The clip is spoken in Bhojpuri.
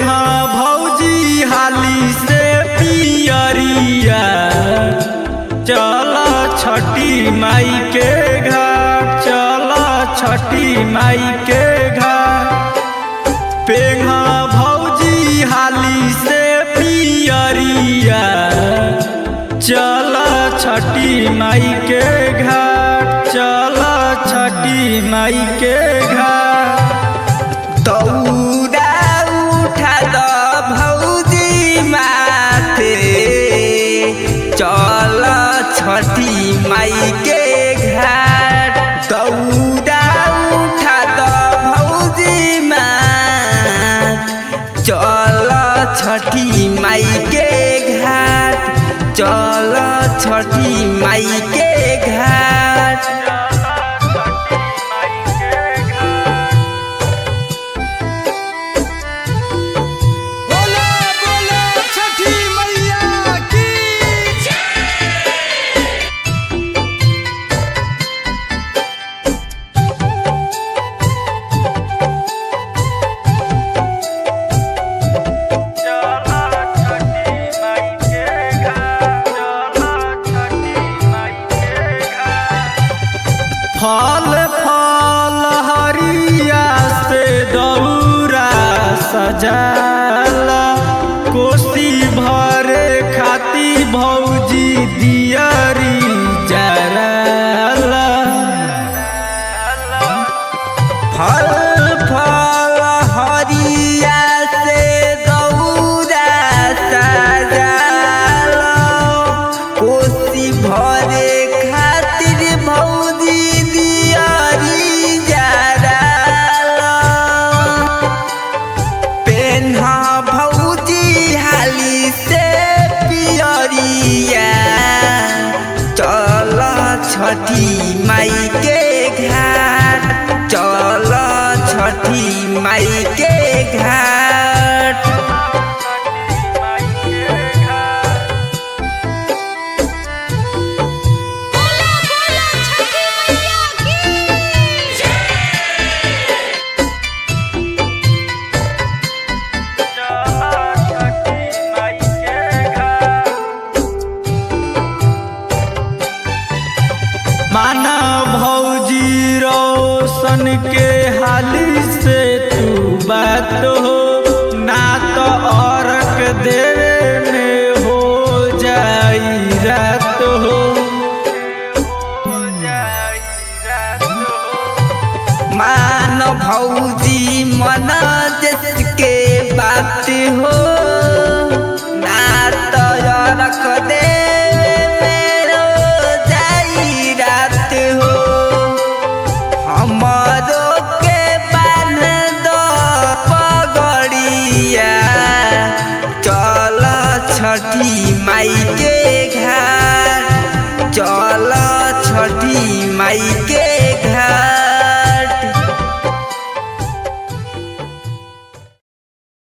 पेन्हा भौजी हाली से पियरिया, चला छठी माई के घाट, चला छठी माई के घाट। पेन्हा भौजी हाली से पियरिया, चला छठी माई के घाट, चला छठी माई के घाट। दौड़ा उठा द भौजी माथे, चल छठी माई के घाट। दौड़ा उठा द भौजी माथ, चल छठी माई के घाट, चल छठी माई के घाट। फल फल हरिया से दौरा सजाला, कोसी भरे खाती भौजी दियरी जराला। फल फल हरिया से दौरा सजाला, कोसी भरे खातिर भौजी दियरी जराला। पेन्हा भौजी हाली से पियरिया, चल छठी माई के घाट, चल छठी माई के घाट। माना भौजी रोशन के हाली से तू बात हो, ना तो औरक देवे में हो जाई रात हो। मान भौजी मन के बात हो, ना तो रख दे हमरो के बांध दो पगड़िया। चल छठी माई के घाट, चल छठी माई के